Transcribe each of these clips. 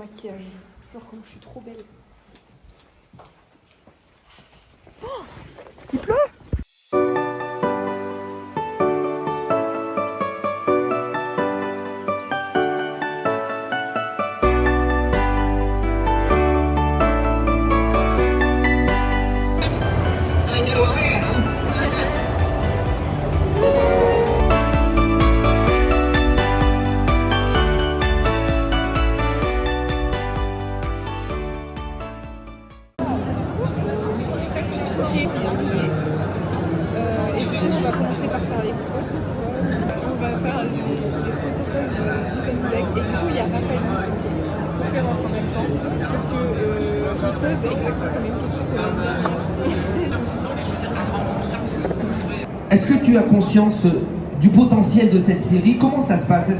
maquillage. Genre comme je suis trop belle. Oh, il pleut. Et du coup, on va commencer par faire les photos. On va faire les photocolls de Jason Beck. Et du coup, il y a Raphaël qui conférence en même temps. Sauf que il pose exactement la même question que l'année dernière. Est-ce que tu as conscience du potentiel de cette série? Comment ça se passe?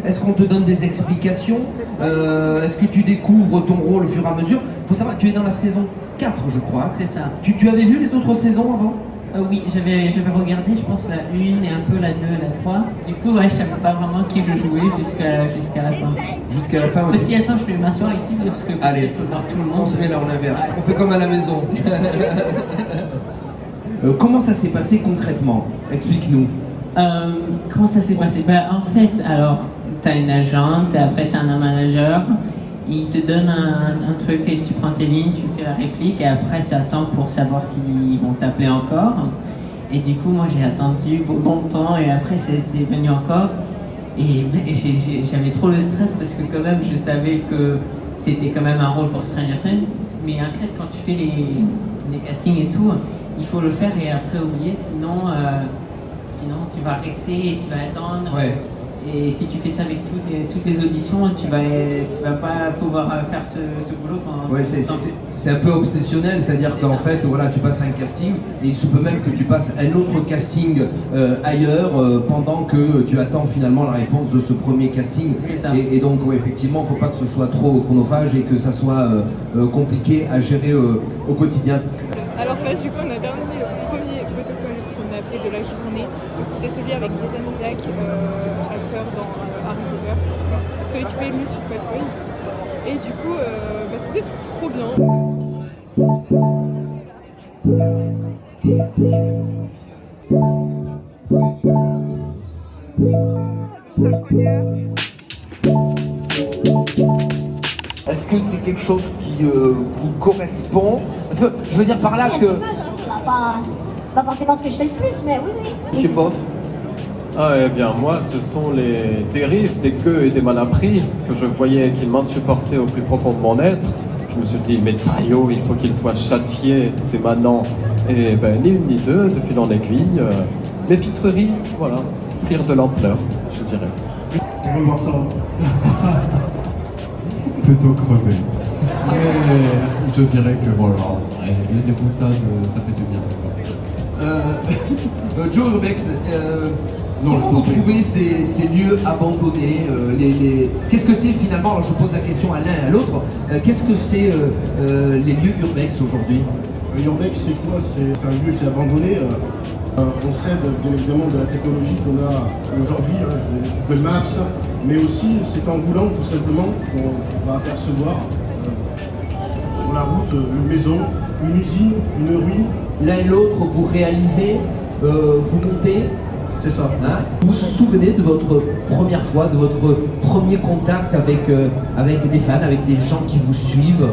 Est-ce qu'on te donne des explications? Est-ce que tu découvres ton rôle au fur et à mesure? Il faut savoir que tu es dans la saison 4, je crois. C'est ça. Tu avais vu les autres saisons avant? Oui, j'avais regardé, je pense, la 1 et un peu la 2 et la 3. Du coup, ouais, je savais pas vraiment qui je jouais jusqu'à la fin. Jusqu'à la fin, oui. Mais si, attends, je vais m'asseoir ici parce que allez, je peux voir tout le monde. On se met là en inverse. On fait comme à la maison. Comment ça s'est passé concrètement? Explique-nous. Comment ça s'est passé? En fait, alors, t'as une agente, après t'as un manager, il te donne un truc et tu prends tes lignes, tu fais la réplique et après t'attends pour savoir s'ils vont t'appeler encore. Et du coup, moi j'ai attendu longtemps et après c'est venu encore. Et j'avais trop le stress parce que quand même je savais que c'était quand même un rôle pour Stranger Things. Mais en fait, quand tu fais les castings et tout, il faut le faire et après oublier, sinon tu vas rester et tu vas attendre. Ouais. Et si tu fais ça avec toutes les auditions, tu vas pas pouvoir faire ce boulot pendant Ouais, c'est un peu obsessionnel, c'est-à-dire qu'en fait, voilà, tu passes un casting et il se peut même que tu passes un autre casting ailleurs pendant que tu attends finalement la réponse de ce premier casting. C'est ça. Et donc, ouais, effectivement, il ne faut pas que ce soit trop chronophage et que ça soit compliqué à gérer au quotidien. Alors là, du coup, on a terminé le premier protocole qu'on a fait de la journée. Donc, c'était celui avec Jason Isaac, acteur dans Harry Potter. Celui qui fait Lucius Malfoy. Et du coup, c'était trop bien. Est-ce que c'est quelque chose qui vous correspond? Parce que je veux dire par là oui, que... C'est pas forcément ce que je fais le plus, mais oui, oui. Monsieur Poff. Ah, eh bien, moi, ce sont les dérives des queues et des malappris que je voyais qu'ils m'insupportaient au plus profond de mon être. Je me suis dit, mais Taillot, il faut qu'il soit châtié, c'est maintenant. Et ben, ni une ni deux, de fil en aiguille, mes pitreries, voilà, prirent de l'ampleur, je dirais. On veut voir ça. Plutôt crevé. Et je dirais que voilà, les boutades, ça fait du bien. Joe Urbex, Non, comment je vous t'en prie. trouvez ces lieux abandonnés Qu'est-ce que c'est finalement, alors je pose la question à l'un et à l'autre, qu'est-ce que c'est les lieux Urbex aujourd'hui? Urbex, c'est quoi? C'est un lieu qui est abandonné. On s'aide bien évidemment de la technologie qu'on a aujourd'hui, Google Maps, mais aussi c'est un roulant tout simplement qu'on va apercevoir sur la route une maison, une usine, une ruine. L'un et l'autre, vous réalisez, vous montez, C'est ça. hein? Vous vous souvenez de votre première fois, de votre premier contact avec des fans, avec des gens qui vous suivent?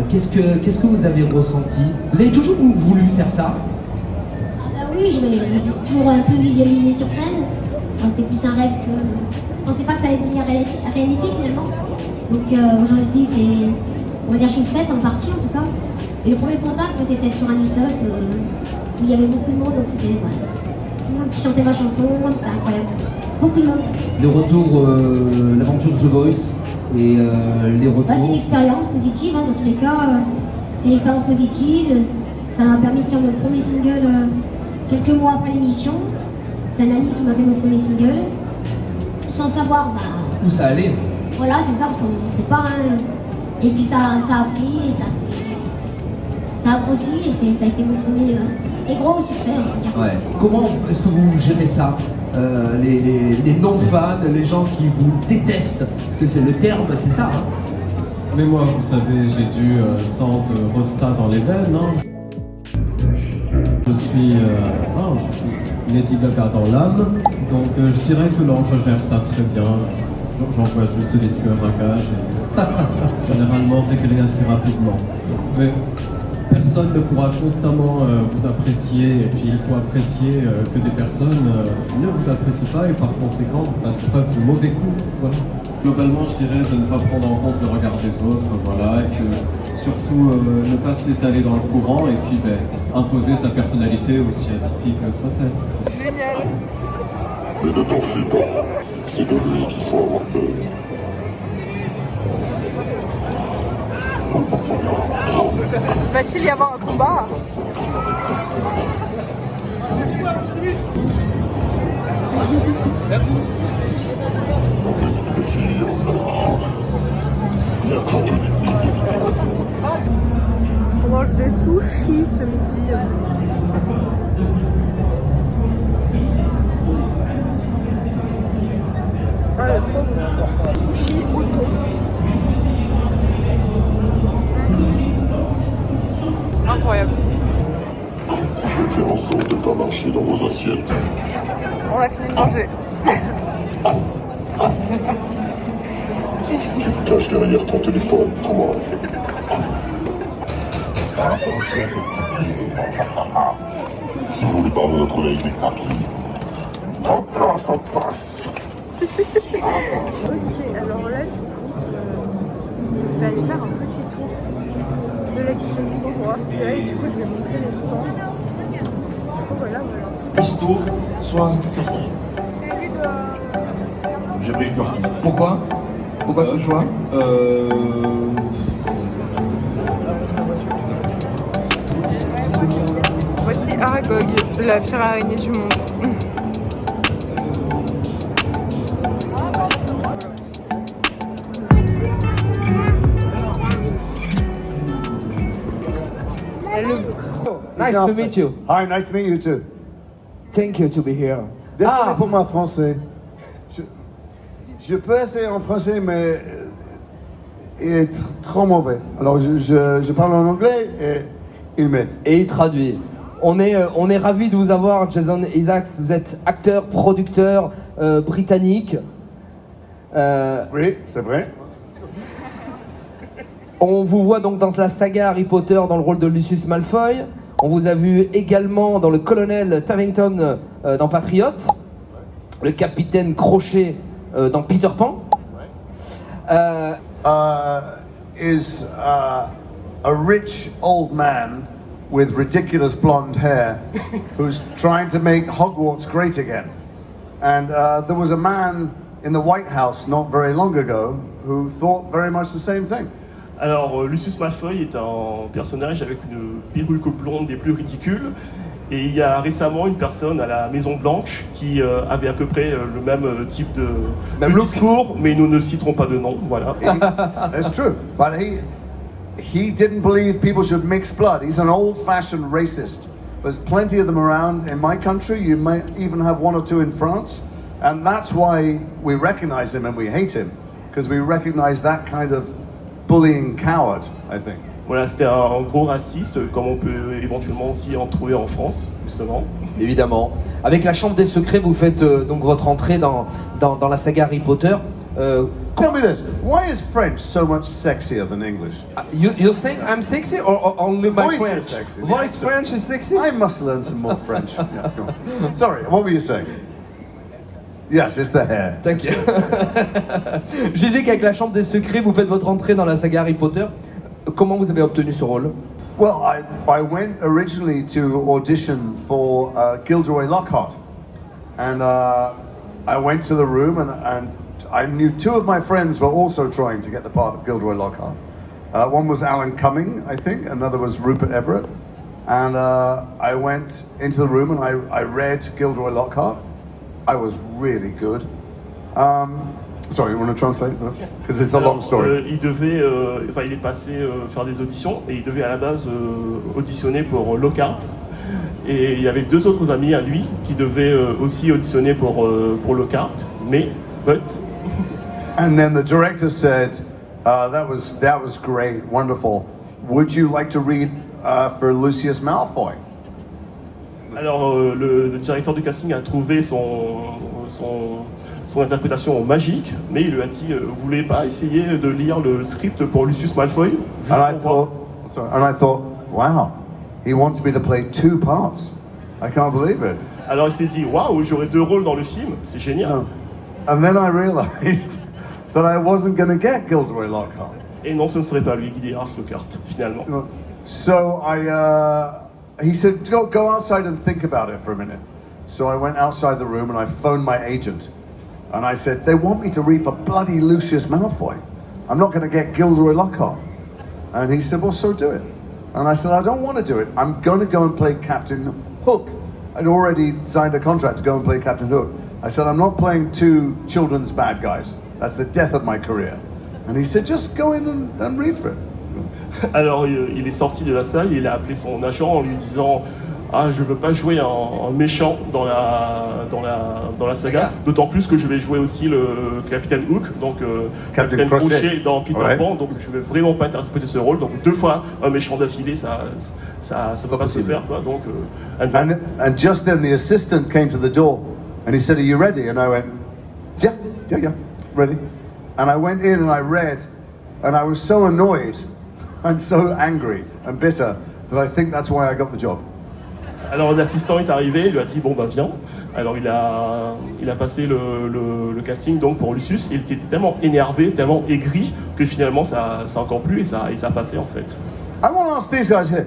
Qu'est-ce que vous avez ressenti? Vous avez toujours voulu faire ça? Oui, je me suis toujours un peu visualisé sur scène. Enfin, c'était plus un rêve que... Je pensais pas que ça allait devenir réalité finalement. Donc aujourd'hui, c'est, on va dire, chose faite en partie en tout cas. Et le premier contact, c'était sur un meet-up où il y avait beaucoup de monde, donc c'était tout le monde qui chantait ma chanson, c'était incroyable. Beaucoup de monde. Le retour, l'aventure de The Voice et les retours. C'est une expérience positive, hein, dans tous les cas. C'est une expérience positive. Ça m'a permis de faire mon premier single quelques mois après l'émission. C'est un ami qui m'a fait mon premier single. Sans savoir, Où ça allait? voilà, c'est ça, parce qu'on ne sait pas. Hein. Et puis ça a pris, et ça a grossi, et ça a été mon premier et gros succès, on va dire. Ouais. Comment est-ce que vous gérez ça? Les non-fans, les gens qui vous détestent, parce que c'est le terme, c'est ça, hein? Mais moi, vous savez, j'ai du sang de Rosta dans les veines. Hein. Je suis Lady Gaga dans l'âme, donc je dirais que l'ange gère ça très bien. J'envoie juste des tueurs à gages et généralement réglé assez rapidement. Mais personne ne pourra constamment vous apprécier, et puis il faut apprécier que des personnes ne vous apprécient pas et par conséquent fassent preuve de mauvais goût. Voilà. Globalement, je dirais de ne pas prendre en compte le regard des autres, voilà, et que surtout ne pas se laisser aller dans le courant et puis imposer sa personnalité aussi atypique soit-elle. Génial. Mais ne t'en fie pas, c'est de lui qu'il faut avoir peur. Va-t-il y avoir un combat? Le fuir vers le sud. Il y a tant de On mange des sushis ce midi. Ah, le trop bon. Sushi au thon. Incroyable. Je vais faire en sorte de ne pas marcher dans vos assiettes. On a fini de manger. Tu te caches derrière ton téléphone, comment? Si vous voulez parler à notre collègue des papiers, en passe. Ok, alors là, du coup, je vais aller faire un petit tour de l'expo pour voir ce qu'il y a et du coup, je vais montrer les stands. Du coup, voilà. Pisto, soit curton. C'est lui de... J'ai pris curton. Pourquoi? Pourquoi ce choix? Voici Aragog, la pire araignée du monde. Nice to meet you. Hi, nice to meet you too. Thank you to be here. Désolé pour moi français. Je peux essayer en français, mais il est trop mauvais. Alors je parle en anglais et il m'aide. Et il traduit. On est ravis de vous avoir, Jason Isaacs. Vous êtes acteur, producteur britannique. Oui, c'est vrai. On vous voit donc dans la saga Harry Potter dans le rôle de Lucius Malfoy. On vous a vu également dans le colonel Tavington dans Patriot, le capitaine Crochet dans Peter Pan. Is a rich old man with ridiculous blonde hair who's trying to make Hogwarts great again. And there was a man in the White House not very long ago who thought very much the same thing. Alors, Lucius Malfoy est un personnage avec une perruque blonde des plus ridicules. Et il y a récemment une personne à la Maison Blanche qui avait à peu près le même type de discours, mais nous ne citerons pas de nom, voilà. That's true, but he didn't believe people should mix blood. He's an old-fashioned racist. There's plenty of them around in my country. You might even have one or two in France, and that's why we recognize him and we hate him, because we recognize that kind of bullying coward, I think. Voilà, c'était un gros raciste, comme on peut éventuellement aussi en trouver en France, justement. Évidemment. Avec la Chambre des Secrets, vous faites donc votre entrée dans la saga Harry Potter. Tell me this, why is French so much sexier than English? You think I'm sexy or only my Voice is French? sexy. Voice French is sexy? I must learn some more French. Yeah, go on. Sorry, what were you saying? Yes, it's the hair. Thank you. Je disais qu'avec la Chambre des Secrets, vous faites votre entrée dans la saga Harry Potter. Comment vous avez obtenu ce rôle? Well, I went originally to audition for Gilderoy Lockhart, and I went to the room, and I knew two of my friends were also trying to get the part of Gilderoy Lockhart. One was Alan Cumming, I think, another was Rupert Everett, and I went into the room and I read Gilderoy Lockhart. I was really good. Sorry, you want to translate? Because it's a long story. Il devait, il est passé faire des auditions et il devait à la base auditionner pour Lockhart. Et il y avait deux autres amis à lui qui devaient aussi auditionner pour Lockhart, mais And then the director said, That was great, wonderful. Would you like to read for Lucius Malfoy? Alors, le directeur du casting a trouvé son interprétation magique, mais il lui a dit vous voulez pas essayer de lire le script pour Lucius Malfoy juste And I thought, wow, he wants me to play 2 parts. I can't believe it. Alors il s'est dit waouh, j'aurai 2 rôles dans le film, c'est génial. And then I realized that I wasn't going to get Gilderoy Lockhart. Et non, ce ne serait pas lui, Guy Lockhart, finalement. So he said, go outside and think about it for a minute. So I went outside the room and I phoned my agent. And I said, they want me to read for bloody Lucius Malfoy. I'm not going to get Gilderoy Lockhart. And he said, well, so do it. And I said, I don't want to do it. I'm going to go and play Captain Hook. I'd already signed a contract to go and play Captain Hook. I said, I'm not playing 2 children's bad guys. That's the death of my career. And he said, just go in and read for it. Alors il est sorti de la salle et il a appelé son agent en lui disant ah, je veux pas jouer un méchant dans la saga, d'autant plus que je vais jouer aussi le Capitaine Hook, donc Capitaine Crochet dans Peter Pan, donc je vais vraiment pas interpréter ce rôle, donc 2 fois un méchant d'affilée, ça peut pas se faire, quoi, donc... And just then the assistant came to the door and he said, are you ready? And I went, yeah, ready. And I went in and I read and I was so annoyed and so angry and bitter that I think that's why I got the job. Alors l'assistant est arrivé, il lui a dit bon bah viens. Alors il a passé le casting donc pour Lucius et il était tellement énervé, tellement aigri que finalement ça a encore plu et ça a passé en fait. I want to ask these guys here,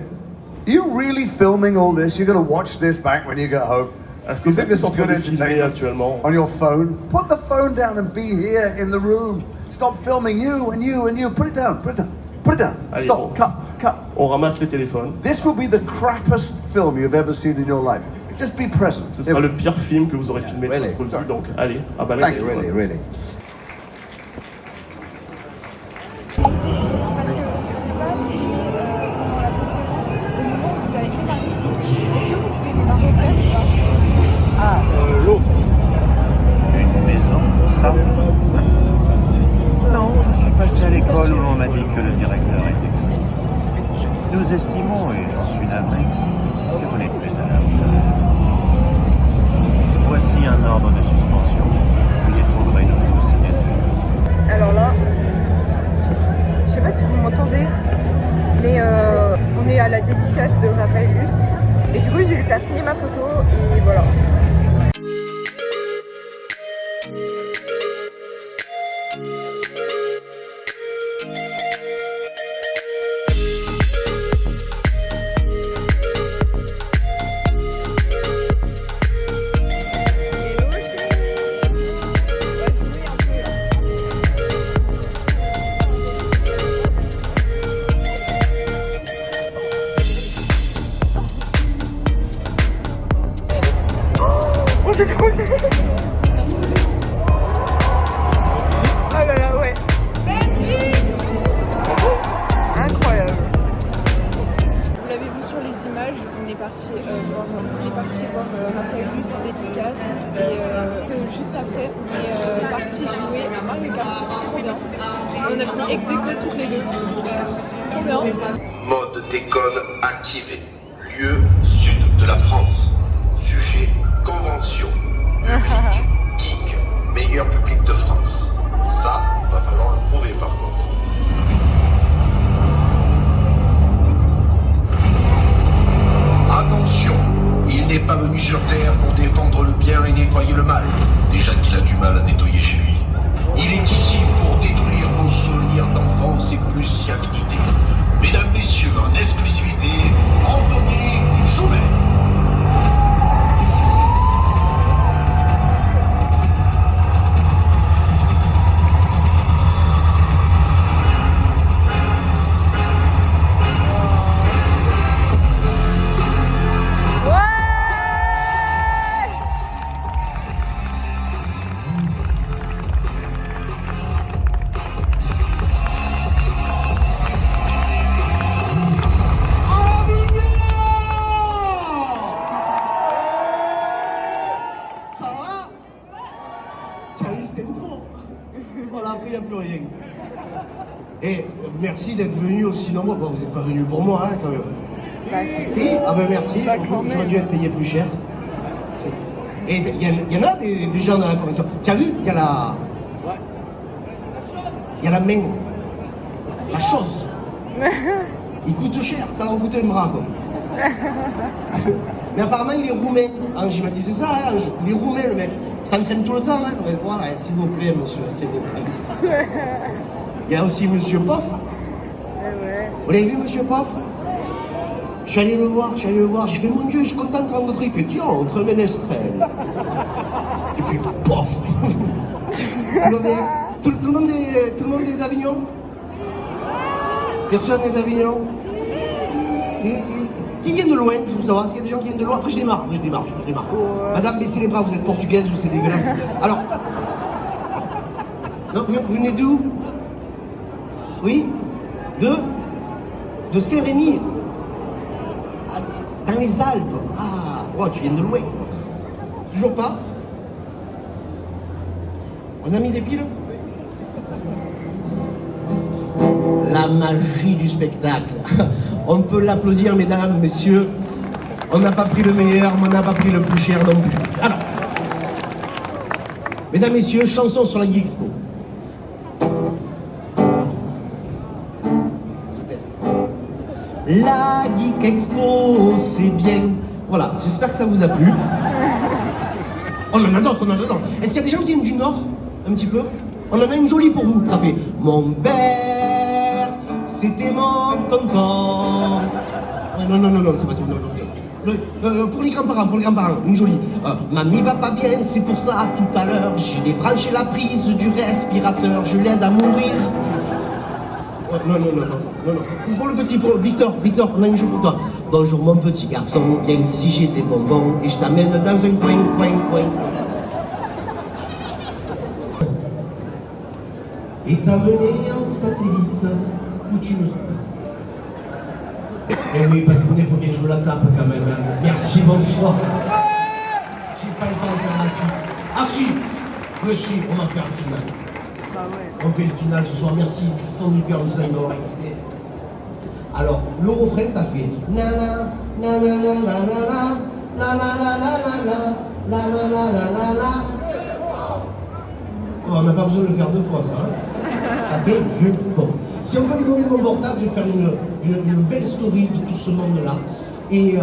are you really filming all this? You're going to watch this back when you get home? Est-ce que vous êtes en train de filmer actuellement? On your phone? Put the phone down and be here in the room. Stop filming you and you and you. Put it down, put it down, put it down. Allez, stop, cut. On ramasse les téléphones. This will be the crappiest film you've ever seen in your life. Just be present. Ce sera le pire film que vous aurez filmé de votre vie, donc allez, abalez les téléphones. Really. L'autre. Une maison, ça. Non, je suis passé à l'école où l'on m'a dit que le directeur était ici. Nous estimons, et j'en suis navré, que vous n'êtes plus à la hauteur. Voici un ordre de suspension que j'ai trouvé dans vos signatures. Alors là, je sais pas si vous m'entendez, mais on est à la dédicace de Raphaël Luce. Et du coup, je vais lui faire signer ma photo et voilà. Ah là là, ouais. Incroyable. Vous l'avez vu sur les images, on est parti voir Raphaël Luce en dédicace et juste après on est parti jouer à Mario Kart, c'était trop bien. On a fini ex-aequo toutes les deux. Trop bien. Mode déconne activé. Lieu sud de la France. Sujet convention. Public geek. Meilleur public de France. Ça, va falloir le prouver par contre. Attention, il n'est pas venu sur Terre pour défendre le bien et nettoyer le mal. Déjà qu'il a du mal à nettoyer chez lui. Il est ici pour détruire vos souvenirs d'enfance et plus si activité. Mesdames, messieurs, en exclusivité, Anthony Joumet. merci d'être venu aussi nombreux. Bon, vous n'êtes pas venu pour moi, hein, quand même. Bah, Si, ah ben merci. Bah, quand J'aurais même. dû être payé plus cher. Et il y en a des gens dans la convention. Tu as vu, il y a la... Il y a la main. La chose. Il coûte cher, ça leur coûte un bras, quoi. Mais apparemment, il est roumain. Ange m'a dit, c'est ça, hein, Ange. Il est roumain, le mec. Ça entraîne tout le temps, hein. Voilà, s'il vous plaît, monsieur, s'il vous plaît. Il y a aussi monsieur Poff. Vous l'avez vu, monsieur Poff? Je suis allé le voir, j'ai fait, mon Dieu, je suis content de rencontrer que tiens, entre Ménestrel. Et puis, pof. Tout va bien? Tout le monde est d'Avignon? Personne n'est d'Avignon? Si. Qui vient de loin, je veux savoir, s'il y a des gens qui viennent de loin, après je démarre. Madame, baissez les bras, vous êtes portugaise ou c'est dégueulasse. Alors, non, vous venez d'où? Oui? De Saint-Rémy? Dans les Alpes. Ah, oh, tu viens de loin. Toujours pas? On a mis des piles? La magie du spectacle. On peut l'applaudir, mesdames, messieurs. On n'a pas pris le meilleur, mais on n'a pas pris le plus cher non plus. Alors, mesdames, messieurs, chanson sur la Geek Expo. La Geek Expo, c'est bien. Voilà, j'espère que ça vous a plu. On en a d'autres. Est-ce qu'il y a des gens qui viennent du Nord? Un petit peu? On en a une jolie pour vous. Ça fait mon père, c'était mon tonton. Non, c'est pas tout. Non. Pour les grands-parents, une jolie. Mamie va pas bien, c'est pour ça, tout à l'heure, j'ai débranché la prise du respirateur, je l'aide à mourir. Non. Pour le petit, pour Victor, on a une chose pour toi. Bonjour mon petit garçon, viens ici, j'ai des bonbons et je t'amène dans un coin. Et t'amener en satellite où tu veux. Eh oui, parce qu'on faut bien que je la tape quand même. Hein. Merci, bonsoir. J'ai pas le temps de faire la suite. Ah si, on va faire le final. On fait le final ce soir, merci du fond du cœur de ça m'aura écouté. Alors, le refrain ça fait nana, on n'a pas besoin de le faire deux fois ça, hein. Ça fait bon. Si on peut me donner mon portable, je vais faire une belle story de tout ce monde-là. Et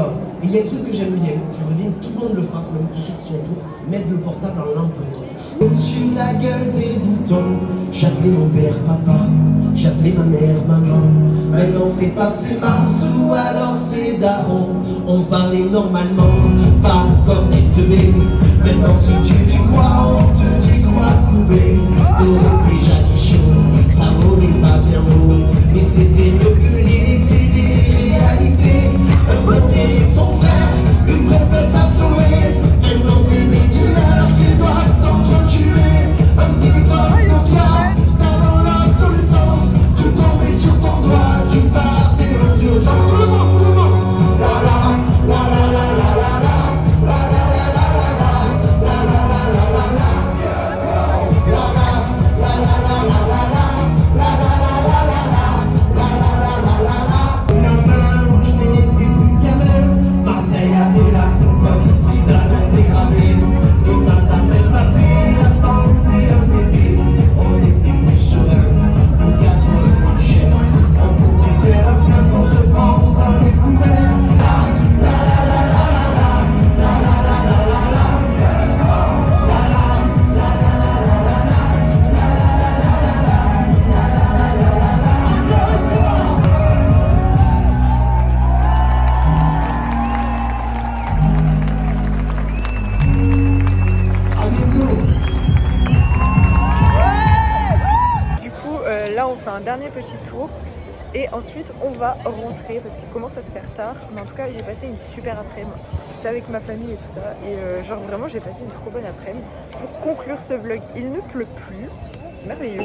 il y a un truc que j'aime bien, j'aimerais bien que tout le monde le fasse, même tous ceux qui sont autour, mettre le portable en lampe torche. Sur la gueule des boutons, j'appelais mon père papa, j'appelais ma mère maman. Maintenant c'est pas c'est Mars ou alors c'est Daron. On parlait normalement, pas comme des teubés. Maintenant si tu dis quoi, on te dit quoi couper. Dorothée, Jackie Chaud, ça volait pas bien haut. Mais c'était mieux que les téléréalités. Un pompier et son frère, une princesse assommée. Maintenant c'est des dealers qui doivent s'entretuer. Un téléphone Nokia, dans l'obsolescence. Tout tombé sur ton doigt, tu partais au vieux genre. Tout le monde. La la la la la la la. Là on fait un dernier petit tour et ensuite on va rentrer parce qu'il commence à se faire tard, mais en tout cas j'ai passé une super après-midi, j'étais avec ma famille et tout ça et genre vraiment j'ai passé une trop bonne après-midi. Pour conclure ce vlog, il ne pleut plus, merveilleux.